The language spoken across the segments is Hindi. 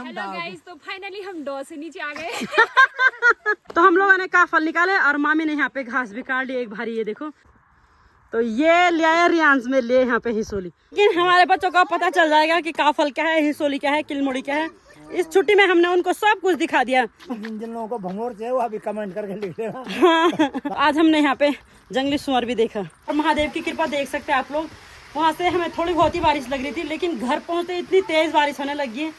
हेलो गाइस, तो फाइनली हम डॉ से नीचे आ गए। तो हम लोगों ने काफल निकाले और मामी ने यहाँ पे घास भी काट ली एक भारी, ये देखो। तो ये ले आया रियांस में ले यहाँ पे हिसोली। लेकिन हमारे बच्चों को पता चल जाएगा कि काफल क्या है, हिसोली क्या है, किलमुड़ी क्या है। इस छुट्टी में हमने उनको सब कुछ दिखा दिया। जिन लोगों को भंगोर चाहिए वो अभी कमेंट करके लिख लेना। हाँ, आज हमने यहाँ पे जंगली सुअर भी देखा और महादेव की कृपा देख सकते हैं आप लोग। वहाँ से हमें थोड़ी बहुत ही बारिश लग रही थी, लेकिन घर पहुँचते इतनी तेज बारिश होने लगी है।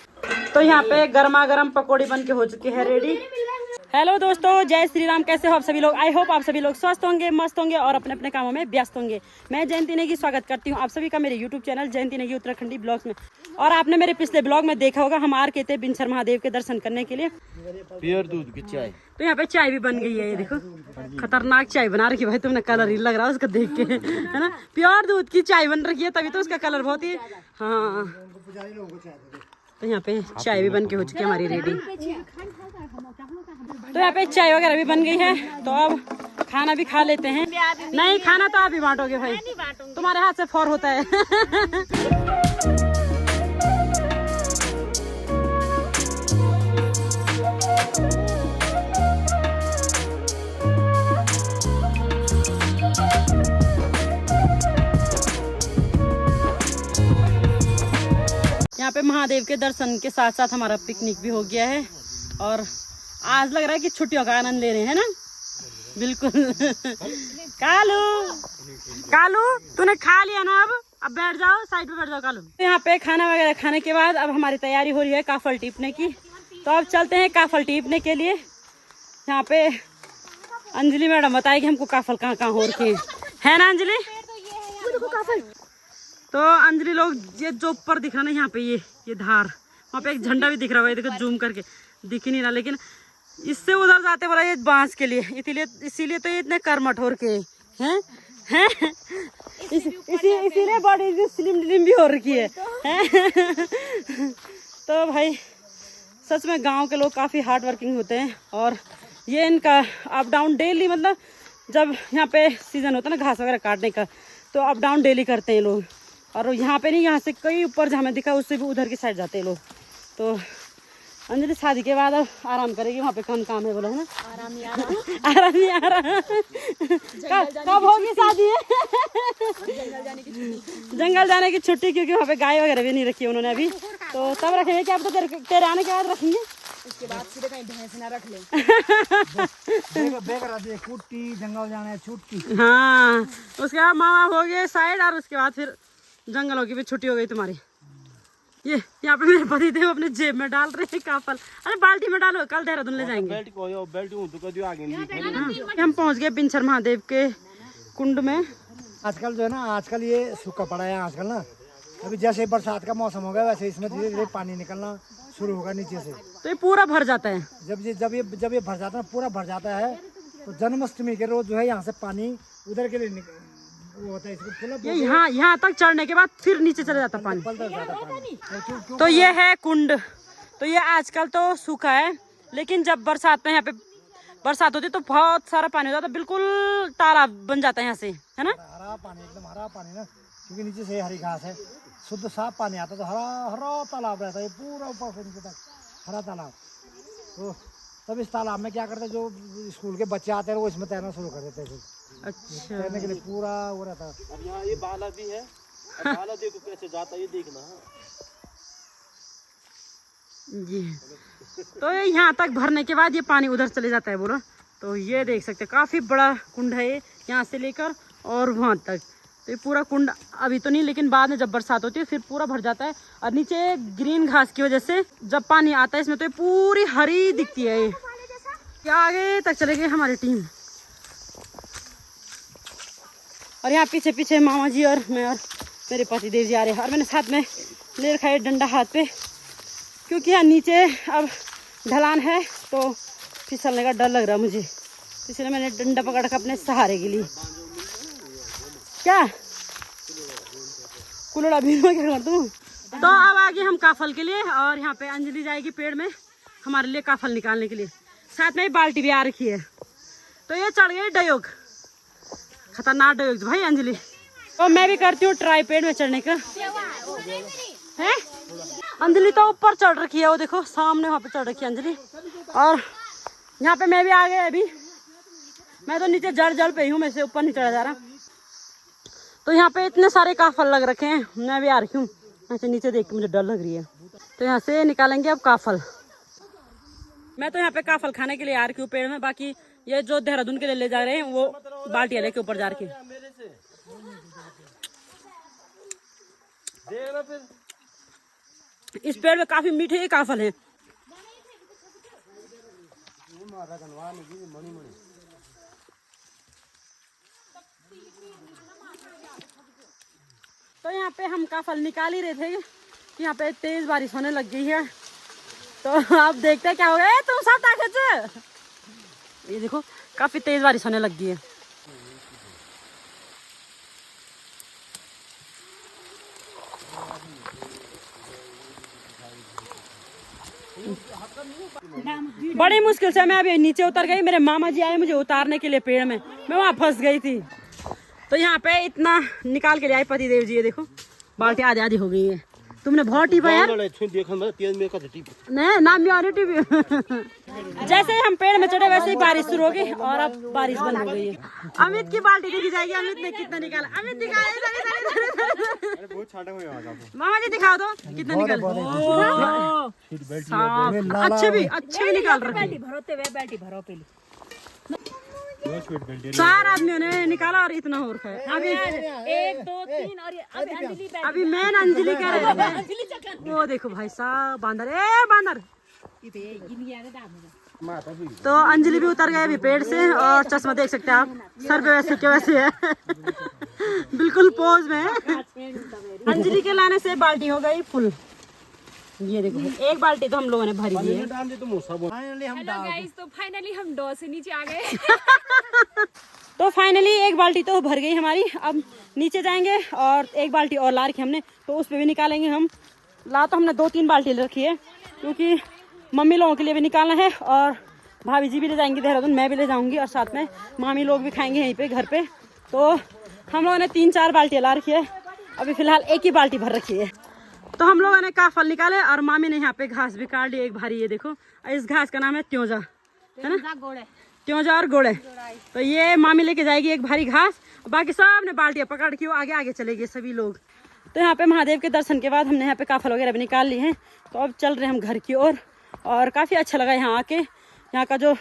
तो यहाँ पे गर्मा गर्म पकौड़ी बन के हो चुकी है रेडी। हेलो दोस्तों, जय श्री राम। कैसे हो आप सभी लोग? आई होप आप सभी लोग स्वस्थ होंगे, मस्त होंगे और अपने अपने कामों में व्यस्त होंगे। मैं जयंती नेगी स्वागत करती हूँ आप सभी का मेरे यूट्यूब चैनल जयंती नेगी उत्तराखंडी ब्लॉग्स में। और आपने मेरे पिछले ब्लॉग में देखा होगा हम आ रहे थे बिनसर महादेव के दर्शन करने के लिए। प्योर दूध की चाय। तो यहाँ पे चाय भी बन गई है, ये देखो खतरनाक चाय बना रखी भाई, तुमने कलर ही लग रहा है उसको देख के, है ना। प्योर दूध की चाय बन रखी है, तभी तो उसका कलर बहुत ही। हाँ, तो यहाँ पे चाय भी बन के हो चुकी है हमारी रेडी। तो यहाँ पे चाय वगैरह भी बन गई है, तो अब खाना भी खा लेते हैं। नहीं, खाना तो आप ही बांटोगे भाई, तुम्हारे हाथ से फौर होता है। यहाँ पे महादेव के दर्शन के साथ साथ हमारा पिकनिक भी हो गया है और आज लग रहा है कि छुट्टियों का आनंद ले रहे हैं ना। बिल्कुल। कालू कालू तूने खा लिया ना, अब बैठ जाओ, साइड पे बैठ जाओ कालू। तो यहाँ पे खाना वगैरह खाने के बाद अब हमारी तैयारी हो रही है काफल टीपने की। तो अब चलते हैं काफल टीपने के लिए। यहाँ पे अंजलि मैडम बताएगी हमको काफल कहाँ कहाँ हो रखे है ना अंजलि। तो अंजलि लोग ये जो ऊपर दिख रहा ना यहाँ पे ये धार, वहाँ पे एक झंडा भी दिख रहा है, देखो जूम करके दिख ही नहीं रहा, लेकिन इससे उधर जाते बोला ये बांस के लिए, इसीलिए तो ये इतने कर्मठ हो रखे हैं इसीलिए बॉडी स्लिम भी हो रखी है। तो भाई सच में गांव के लोग काफ़ी हार्ड वर्किंग होते हैं और ये इनका अप डाउन डेली, मतलब जब यहाँ पे सीजन होता है ना घास वगैरह काटने का, तो अप डाउन डेली करते हैं लोग। और यहाँ पे नहीं, यहाँ से कई ऊपर जहाँ हमें दिखा उससे भी उधर की साइड जाते हैं लोग। तो अंजलि शादी के बाद अब आराम करेगी, वहाँ पे कम काम है बोला है ना। आराम ही आ रहा। कब होगी शादी है? जंगल जाने की छुट्टी, क्योंकि वहाँ पे गाय वगैरह भी नहीं रखी उन्होंने अभी, तो तब रखेंगे। क्या अब तो तेरे आने के बाद रखेंगे, इसके बाद सीधे कहीं भैंस ना रख ले। कुट्टी जंगल जाने छुट्टी। हाँ, उसके बाद मामा हो गए साइड और उसके बाद फिर जंगलों की भी छुट्टी हो गई तुम्हारी। ये यहाँ पे मेरे पति थे, वो अपने जेब में डाल रहे हैं काफल। अरे बाल्टी में डालो, कल देहरादून ले जाएंगे। हम पहुँच गए बिनसर महादेव के कुंड में। आजकल जो है ना, आजकल ये सूखा पड़ा है आजकल ना। अभी जैसे बरसात का मौसम होगा वैसे इसमें धीरे धीरे पानी निकलना शुरू होगा नीचे से। तो ये पूरा भर जाता है। जब ये भर जाता है, पूरा भर जाता है, तो जन्माष्टमी के रोज जो है यहाँ से पानी उधर के लिए वो होता है, इसको ये यहाँ तक चढ़ने के बाद फिर नीचे चले जाता पानी। तो ये है कुंड। तो ये आजकल तो सूखा है, लेकिन जब बरसात में यहाँ पे बरसात होती है तो बहुत सारा पानी हो जाता है, बिल्कुल तालाब बन जाता है यहाँ से, है ना। हरा पानी, एकदम हरा पानी ना, क्योंकि नीचे से हरी घास है, शुद्ध साफ पानी आता है, तो हरा तालाब रहता है पूरा ऊपर से नीचे तक हरा तालाब। तो तब इस तालाब में क्या करते हैं, जो स्कूल के बच्चे आते हैं वो इसमें तैरना शुरू कर देते हैं। अच्छा, तैरने के लिए पूरा वो रहता है। अब यहाँ ये बाला भी है, बाला देखो कैसे जाता है, ये देखना। जी, तो यहाँ तक भरने के बाद ये पानी उधर चले जाता है बोलो। तो ये देख सकते हैं काफ़ी बड़ा कुंड है ये, यहाँ से लेकर और वहाँ तक। तो ये पूरा कुंड अभी तो नहीं, लेकिन बाद में जब बरसात होती है फिर पूरा भर जाता है। और नीचे ग्रीन घास की वजह से जब पानी आता है इसमें तो ये पूरी हरी दिखती है। ये आगे तक चले गए हमारी टीम, और यहाँ पीछे पीछे मामा जी और मैं और मेरे पति देव जी आ रहे हैं। और मैंने साथ में ले रखा है डंडा हाथ पे, क्योंकि यहाँ नीचे अब ढलान है तो फिसलने का डर लग रहा है मुझे, इसलिए मैंने डंडा पकड़ कर अपने सहारे के लिए। क्या कुलड़ा भी क्या कर दूँ। तो अब आगे हम काफल के लिए, और यहाँ पे अंजलि जाएगी पेड़ में हमारे लिए काफल निकालने के लिए, साथ में बाल्टी भी आ रखी है। तो ये चढ़ गई डयोग, खतरनाक डयोग भाई अंजलि। तो मैं भी करती हूँ ट्राई पेड़ में चढ़ने का, हैं? अंजलि तो ऊपर चढ़ रखी है, वो देखो सामने वहाँ पे चढ़ रखी है अंजलि। और यहाँ पे मैं भी आ गया अभी, मैं तो नीचे जड़ पे ही हूँ, मैं से ऊपर नहीं चढ़ा जा रहा। तो यहाँ पे इतने सारे काफल लग रखे हैं, मैं भी आ रही हूँ ऐसे नीचे देख के, मुझे डर लग रही है। तो यहाँ से निकालेंगे अब काफल। मैं तो यहाँ पे काफल खाने के लिए आ रही हूँ पेड़ में, बाकी ये जो देहरादून के लिए ले जा रहे हैं वो बाल्टियाँ लेके ऊपर जा रही है। इस पेड़ में काफी मीठे काफल है। तो यहाँ पे हम काफल निकाल ही रहे थे कि यहाँ पे तेज बारिश होने लग गई है। तो आप देखते हैं क्या हो गया, तुम सब ताकत। ये देखो काफी तेज बारिश होने लग गई है। बड़ी मुश्किल से मैं अभी नीचे उतर गई, मेरे मामा जी आए मुझे उतारने के लिए पेड़ में, मैं वहां फंस गई थी। तो यहाँ पे इतना निकाल के ले आए पति देव जी, ये देखो बाल्टी आधी आधी हो गई है। तुमने बहुत टिपा यार, नहीं नाम टीवी। जैसे ही हम पेड़ में चढ़े वैसे ही बारिश शुरू हो गई और अब बारिश बंद हो गई है। अमित की बाल्टी देखी जाएगी, अमित ने कितना निकाला, अमित दिखाओ। मामा जी दिखाओ तो कितना निकाला। अच्छे भी निकाल रहे। 4 आदमियों ने निकाला और इतना हो रखा है। अभी 1 2 3 और अभी मैं अंजलि कह रहे थे, वो देखो भाई साहब बांदर, बांदर। तो अंजलि भी उतर गए अभी पेड़ से, और चश्मा देख सकते हैं आप, सर पे वैसे के वैसे है। बिल्कुल पोज में है। अंजलि के लाने से बाल्टी हो गई फुल। ये देखो एक बाल्टी तो हम लोगों ने भरी दी है। तो फाइनली हम डॉ से नीचे आ गए। तो फाइनली एक बाल्टी तो भर गई हमारी। अब नीचे जाएंगे और एक बाल्टी और ला रखी हमने, तो उस पे भी निकालेंगे हम। ला तो हमने 2-3 बाल्टी ले रखी है, क्योंकि मम्मी लोगों के लिए भी निकालना है और भाभी जी भी ले जाएंगे देहरादून, मैं भी ले जाऊंगी और साथ में मामी लोग भी खाएंगे यहीं पे घर पे। तो हम लोगों ने 3-4 बाल्टियाँ ला रखी है, अभी फिलहाल एक ही बाल्टी भर रखी है। तो हम लोगों ने काफल निकाले और मामी ने यहाँ पे घास भी काट ली एक भारी। ये देखो इस घास का नाम है त्योजा, है ना, त्योजा और गोड़े। तो ये मामी लेके जाएगी एक भारी घास, बाकी सब ने बाल्टियाँ पकड़ के वो आगे आगे चलेंगे सभी लोग। तो यहाँ पे महादेव के दर्शन के बाद हमने यहाँ पे काफल वगैरह भी निकाल लिए हैं। तो अब चल रहे हैं हम घर की ओर, और काफ़ी अच्छा लगा यहाँ आके। यहाँ का जो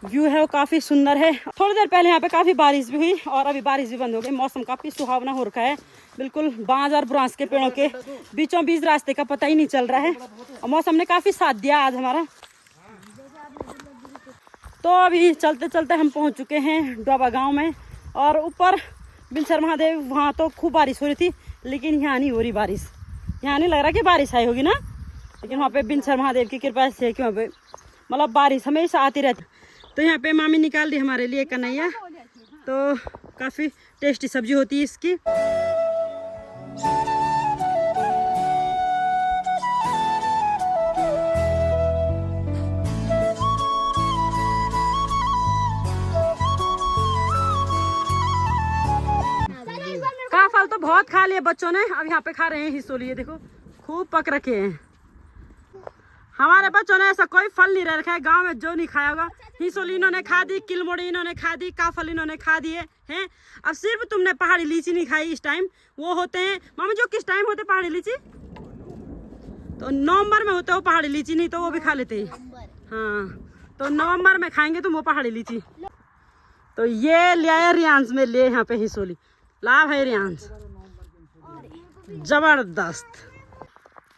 व्यू है वो काफ़ी सुंदर है। थोड़ी देर पहले यहाँ पे काफ़ी बारिश भी हुई और अभी बारिश भी बंद हो गई। मौसम काफ़ी सुहावना हो रखा है, बिल्कुल बांज और बुरांस के पेड़ों के बीचों बीच रास्ते का पता ही नहीं चल रहा है, और मौसम ने काफ़ी साथ दिया आज हमारा। तो अभी चलते चलते हम पहुँच चुके हैं डोबा गाँव में, और ऊपर बिनसर महादेव वहाँ तो खूब बारिश हो रही थी, लेकिन यहाँ नहीं हो रही बारिश। यहाँ नहीं लग रहा कि बारिश आई होगी ना, लेकिन वहाँ पे बिनसर महादेव की कृपा से है कि वहाँ पे मतलब बारिश हमेशा आती रहती। तो यहाँ पे मामी निकाल दी हमारे लिए कन्हैया, तो काफ़ी टेस्टी सब्जी होती है इसकी। काफल तो बहुत खा लिए बच्चों ने, अब यहाँ पे खा रहे हैं हिसोली। ये देखो खूब पक रखे हैं। हमारे बच्चों ने ऐसा कोई फल नहीं रह रखा है गांव में जो नहीं खाया होगा। हिसोली इन्होंने खा दी, किलमोड़ी इन्होंने खा दी, काफल इन्होंने खा दिए हैं। अब सिर्फ तुमने पहाड़ी लीची नहीं खाई इस टाइम। वो होते हैं मामा जो किस टाइम होते पहाड़ी लीची, तो नवंबर में होते हो पहाड़ी लीची, नहीं तो वो भी खा लेते हैं। हाँ तो नवंबर में खाएंगे तुम वो पहाड़ी लीची। तो ये ले आया रियांस में लिए यहाँ पे हिसोली। लाभ है रियांस, जबरदस्त।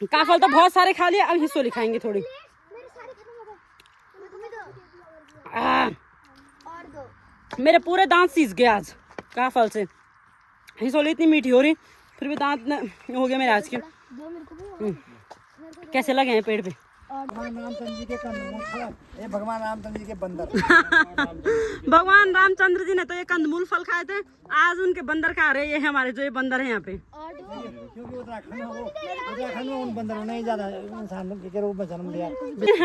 काफल तो बहुत सारे खा लिए, अब हिसोली खाएंगे थोड़ी। मेरे पूरे दांत सीज गए आज काफल से। हिसोली इतनी मीठी हो रही, फिर भी दांत हो गया मेरे आज के। कैसे लगे हैं पेड़ पे? भगवान रामचंद्र जी के कंदमूल खा, ये भगवान रामचंद्र जी के बंदर। भगवान रामचंद्र जी ने तो ये कंदमूल फल खाए थे, आज उनके बंदर खा रहे हैं। ये हमारे जो ये बंदर है यहाँ पे, क्योंकि उत्तराखंड में उन बंदरों ने ज्यादा इंसान के रूप में जन्म लिया।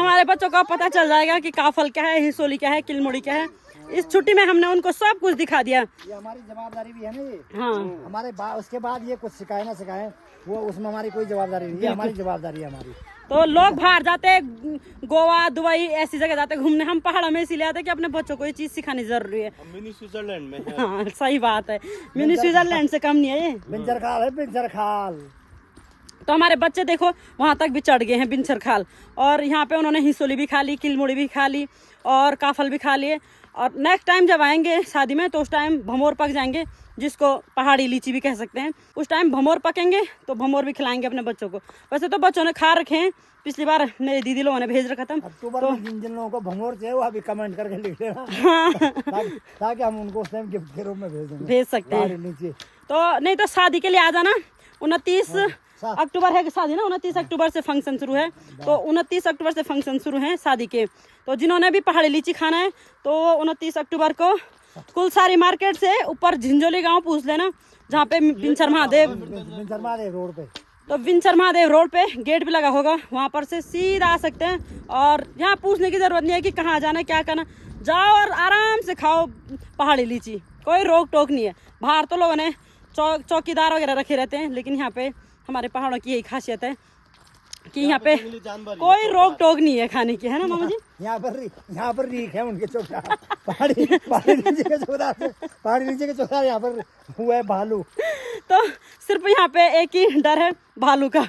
हमारे बच्चों को पता चल जाएगा कि काफल क्या है, हिसोली क्या है, किलमुड़ी क्या है। इस छुट्टी में हमने उनको सब कुछ दिखा दिया। ये हमारी जवाबदारी भी है ना, ये हाँ, हमारे उसके बाद ये कुछ सिखाए ना सिखाए, वो उसमें हमारी कोई जवाबदारी नहीं है, हमारी जवाबदारी है हमारी। तो लोग बाहर जाते हैं, गोवा दुबई ऐसी जगह जाते घूमने, हम पहाड़ों में इसीलिए आते कि अपने बच्चों को ये चीज सिखानी जरूरी है। मिनी स्विट्जरलैंड में है। हाँ सही बात है, मिनी स्विट्जरलैंड से कम नहीं है ये। बिंजर खाल है, बिंजर खाल। तो हमारे बच्चे देखो वहाँ तक भी चढ़ गए हैं बिंचर खाल, और यहाँ पे उन्होंने हिसोली भी खा ली, किलमुड़ी भी खा ली और काफल भी खा लिए। और नेक्स्ट टाइम जब आएंगे शादी में तो उस टाइम भमोर पक जाएंगे, जिसको पहाड़ी लीची भी कह सकते हैं। उस टाइम भमोर पकेंगे तो भमोर भी खिलाएंगे अपने बच्चों को। वैसे तो बच्चों ने खा रखे हैं, पिछली बार मेरी दीदी लोगों ने भेज रखा था। अक्टूबर में जिन जिन लोगों को भंगोर चाहिए वो अभी कमेंट करके लिख लेना, ताकि हम उनको उस टाइम गिफ्ट के रूप में भेज सकते हैं। नीचे तो नहीं तो शादी के लिए आ जाना। 29 अक्टूबर है कि शादी ना, 29 अक्टूबर से फंक्शन शुरू है। तो 29 अक्टूबर से फंक्शन शुरू है शादी के। तो जिन्होंने भी पहाड़ी लीची खाना है तो 29 अक्टूबर को कुलसारी मार्केट से ऊपर झिंझोली गांव पूछ लेना, जहाँ पे विंचर महादेव रोड पे, तो विंचर महादेव रोड पे गेट भी लगा होगा, वहाँ पर से सीधा आ सकते हैं। और यहाँ पूछने की जरूरत नहीं है कि कहाँ जाना है क्या करना, जाओ और आराम से खाओ पहाड़ी लीची, कोई रोक टोक नहीं है। बाहर तो लोगों ने चौकीदार वगैरह रखे रहते हैं, लेकिन यहाँ पे हमारे पहाड़ों की यही खासियत है कि यहाँ पे कोई रोक टोक नहीं है खाने की, है ना मामा जी। यहाँ पर रीख है उनके चौकीदार, पहाड़ी नीचे के चौकीदार यहाँ पर हुआ है भालू। तो सिर्फ यहाँ पे एक ही डर है भालू का,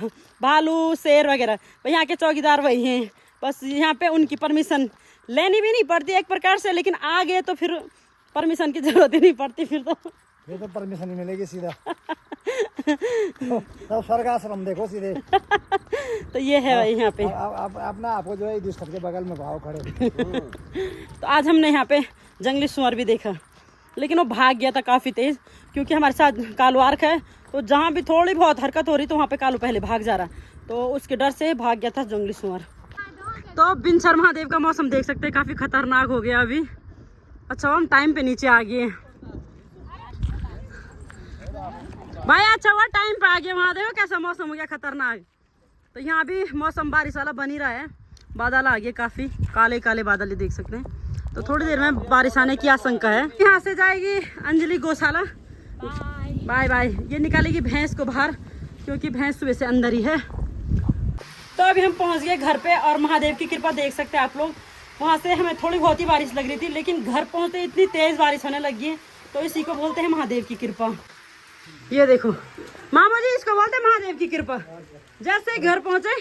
भालू शेर वगैरह, यहाँ के चौकीदार वही हैं। बस यहाँ पे उनकी परमिशन लेनी भी नहीं पड़ती एक प्रकार से, लेकिन आ गए तो फिर परमिशन की जरूरत ही नहीं पड़ती, फिर तो परमिशन ही मिलेगी सीधा। तो स्वर्ग आश्रम देखो सीधे। तो ये है भाई यहाँ पे अपना आपको जो है इस के बगल में भाव खड़े। तो आज हमने यहाँ पे जंगली सुअर भी देखा, लेकिन वो भाग गया था काफ़ी तेज़, क्योंकि हमारे साथ कालू आर्क है। तो जहाँ भी थोड़ी बहुत हरकत हो रही तो वहाँ पे कालू पहले भाग जा रहा, तो उसके डर से भाग गया था जंगली सुअर। तो बिंचर महादेव का मौसम देख सकते हैं, काफ़ी खतरनाक हो गया अभी। अच्छा हम टाइम पे नीचे आ गए भाई, अच्छा हुआ टाइम पे आ गए। वहाँ देखो कैसा मौसम हो गया खतरनाक। तो यहाँ भी मौसम बारिश वाला बन ही रहा है, बादल आ गए, काफ़ी काले काले बादल ही देख सकते हैं। तो थोड़ी देर में बारिश आने की आशंका है। यहाँ से जाएगी अंजलि गौशाला, बाय बाय। ये निकालेगी भैंस को बाहर, क्योंकि भैंस सुबह से अंदर ही है। तो अभी हम पहुँच गए घर पे, और महादेव की कृपा देख सकते हैं आप लोग। वहाँ से हमें थोड़ी बहुत ही बारिश लग रही थी, लेकिन घर पहुँचते इतनी तेज़ बारिश होने लगी है। तो इसी को बोलते हैं महादेव की कृपा। ये देखो मामा जी, इसको बोलते हैं महादेव की कृपा। जैसे घर पहुंचे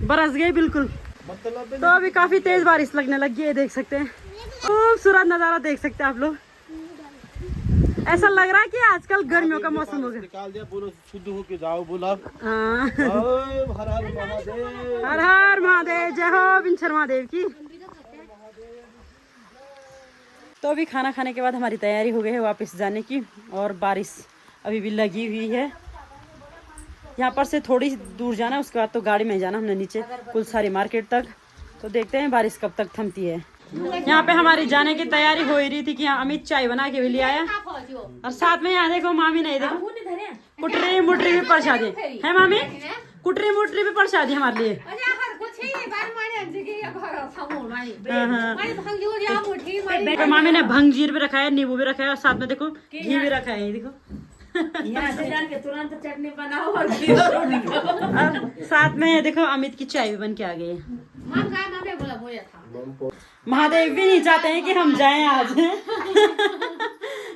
बरस गई बिल्कुल। तो अभी काफी तेज बारिश लगने लगी है, देख सकते हैं। खूबसूरत नजारा देख सकते हैं आप लोग। ऐसा लग रहा है कि आजकल गर्मियों का मौसम हो गया। निकाल दिया, बोलो शुद्ध होके जाओ, बोला हाँ। हर हर महादेव, हर हर महादेव, जय हो बिंचर महादेव की। तो अभी खाना खाने के बाद हमारी तैयारी हो गई है वापस जाने की, और बारिश अभी भी लगी हुई है। यहाँ पर से थोड़ी दूर जाना, उसके बाद तो गाड़ी में जाना हमने नीचे कुलसारी मार्केट तक। तो देखते हैं बारिश कब तक थमती है। यहाँ पे हमारी जाने की तैयारी हो ही रही थी कि यहाँ अमित चाय बना के भी ले आया, और साथ में यहाँ देखो मामी नहीं, देखो कुटरी मुटरी भी प्रसादी है मामी, कुटरी मुटरी भी प्रसादी हमारे लिए। तो मामी ने भंगजीर भी रखा है, नींबू भी रखा है, और साथ में देखो घी भी रखा है, ये देखो। तुरंत चटनी बनाओ और साथ में देखो अमित की चाय भी बन के आ गई है। महादेव भी नहीं चाहते हैं कि हम जाएं आज।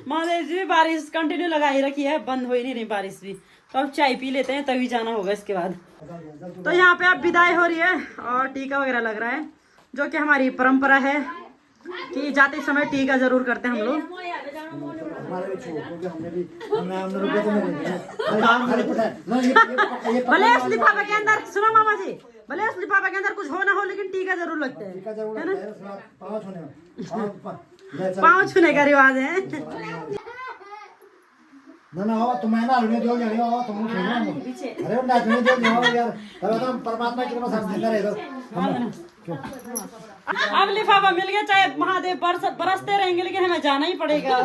महादेव जी भी बारिश कंटिन्यू लगा ही रखी है, बंद हो ही नहीं रही बारिश भी। तो अब चाय पी लेते हैं, तभी जाना होगा इसके बाद। तो यहाँ पे अब विदाई हो रही है, और टीका वगैरह लग रहा है, जो कि हमारी परंपरा है कि जाते समय टीका जरूर करते हैं हम लोग। भले इस लिफाफे के अंदर, सुनो मामा जी, भले इस लिफाफे के अंदर कुछ हो ना हो, लेकिन टीका जरूर लगता है, है ना। पाँव छूने का रिवाज है। ना हो तुम मैं ना लुने दो जाने हो तुम खेलना अरे ना लुने दो जाओ यार तब तो परमात्मा की कृपा सब जिंदा रहे तो अब लिफाफा मिल गया, चाहे महादेव बरसते रहेंगे लेकिन हमें जाना ही पड़ेगा।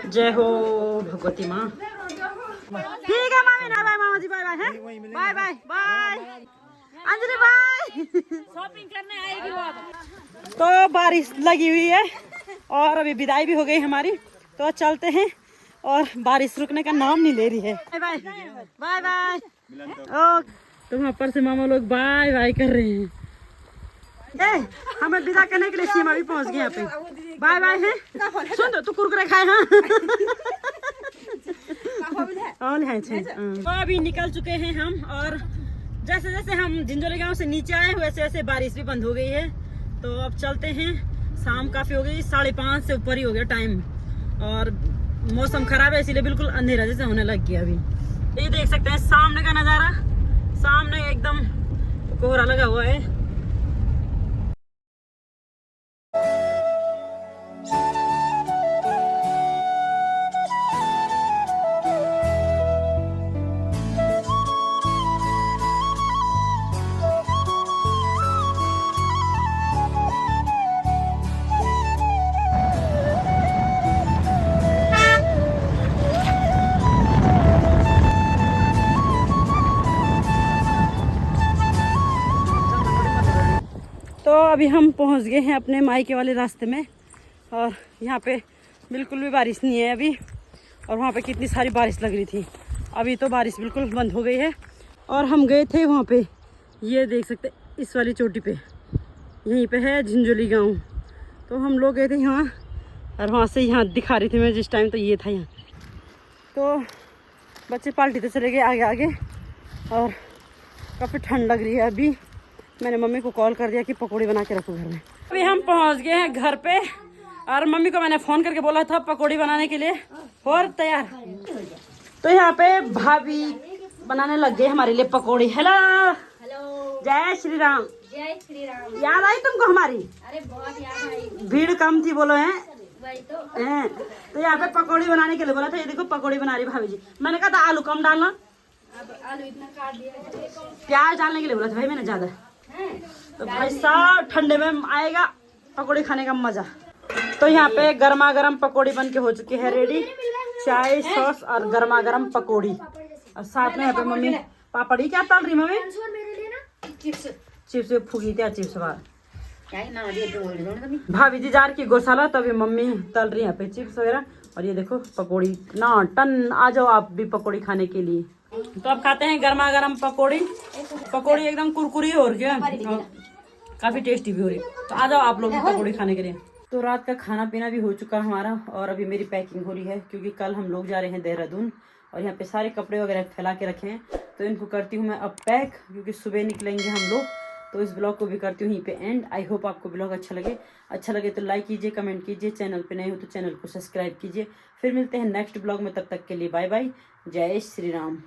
जय हो भगवती माँ। ठीक है मामी, बाय बाय मामा जी, बाय बाय है, bye bye bye Anjali bye. Shopping करने आएगी वो अब। तो बारिश लगी हुई है और अभी विदाई भी हो गई हमारी, तो चलते हैं और बारिश रुकने का नाम नहीं ले रही है। Bye bye bye bye. तो वहाँ पर से मामा लोग बाय बाय कर रहे हैं। हमें विदा करने के लिए सीमा भी पहुँच गए यहाँ पे। बाय बाय है, सुन दो तू कुरकुरे खाए। हाँ और है तो अभी निकल चुके हैं हम, और जैसे जैसे हम झिंझोली गांव से नीचे आए वैसे वैसे बारिश भी बंद हो गई है। तो अब चलते हैं, शाम काफी हो गई, 5:30 से ऊपर ही हो गया टाइम, और मौसम खराब है इसीलिए बिल्कुल अंधेरा जैसे होने लग गया। अभी ये देख सकते हैं सामने का नजारा, सामने एकदम कोहरा लगा हुआ है। तो अभी हम पहुंच गए हैं अपने मायके वाले रास्ते में, और यहाँ पे बिल्कुल भी बारिश नहीं है अभी, और वहाँ पे कितनी सारी बारिश लग रही थी। अभी तो बारिश बिल्कुल बंद हो गई है। और हम गए थे वहाँ पे, ये देख सकते इस वाली चोटी पे, यहीं पे है झिंझोली गांव। तो हम लोग गए थे यहाँ, और वहाँ से यहाँ दिखा रही थी मैं जिस टाइम, तो ये था यहाँ। तो बच्चे पार्टी तो चले गए आगे आगे, और काफ़ी ठंड लग रही है अभी। मैंने मम्मी को कॉल कर दिया कि पकौड़ी बना के रखो घर में। अभी हम पहुंच गए हैं घर पे, और मम्मी को मैंने फ़ोन करके बोला था पकौड़ी बनाने के लिए, और तैयार। तो यहाँ पे भाभी बनाने लग गए हमारे लिए पकौड़ी। हेलो हेलो, जय श्री राम। जय श्री राम। याद आई तुमको हमारी? अरे बहुत याद आई। भीड़ कम थी बोलो है। वही तो यहाँ पे पकौड़ी बनाने के लिए बोला था। ये देखो पकौड़ी बना रही भाभी जी। मैंने कहा था आलू कम डालना, अब आलू इतना काट दिया। प्याज डालने के लिए बोला था भाई मैंने ज्यादा। तो भाई साहब ठंडे में आएगा पकौड़ी खाने का मजा। तो यहाँ पे गर्मा गर्म पकौड़ी बन के हो चुकी है रेडी, चाय सॉस और गर्मा गर्म पकौड़ी, और साथ में यहाँ पे मम्मी पापड़ी क्या तल रही मम्मी? चिप्स फूकी थी चिप्स बार भाभी जी जार की गौशाला, तो अभी मम्मी तल रही है यहाँ पे चिप्स वगैरह। और ये देखो पकौड़ी ना टन, आ जाओ आप भी पकौड़ी खाने के लिए। तो अब खाते हैं गर्मा गर्म पकौड़ी। पकौड़ी एकदम कुरकुरी हो रही है, काफी टेस्टी भी हो रही है। तो आ जाओ आप लोग भी पकौड़ी खाने के लिए। तो रात का खाना पीना भी हो चुका हमारा, और अभी मेरी पैकिंग हो रही है क्योंकि कल हम लोग जा रहे हैं देहरादून, और यहाँ पे सारे कपड़े वगैरह फैला के रखे हैं। तो इनको करती हूँ मैं अब पैक, क्योंकि सुबह निकलेंगे हम लोग। तो इस ब्लॉग को भी करती हूँ यहीं पे एंड। आई होप आपको ब्लॉग अच्छा लगे तो लाइक कीजिए, कमेंट कीजिए, चैनल पे नए हो तो चैनल को सब्सक्राइब कीजिए। फिर मिलते हैं नेक्स्ट ब्लॉग में, तब तक के लिए बाय बाय, जय श्री राम।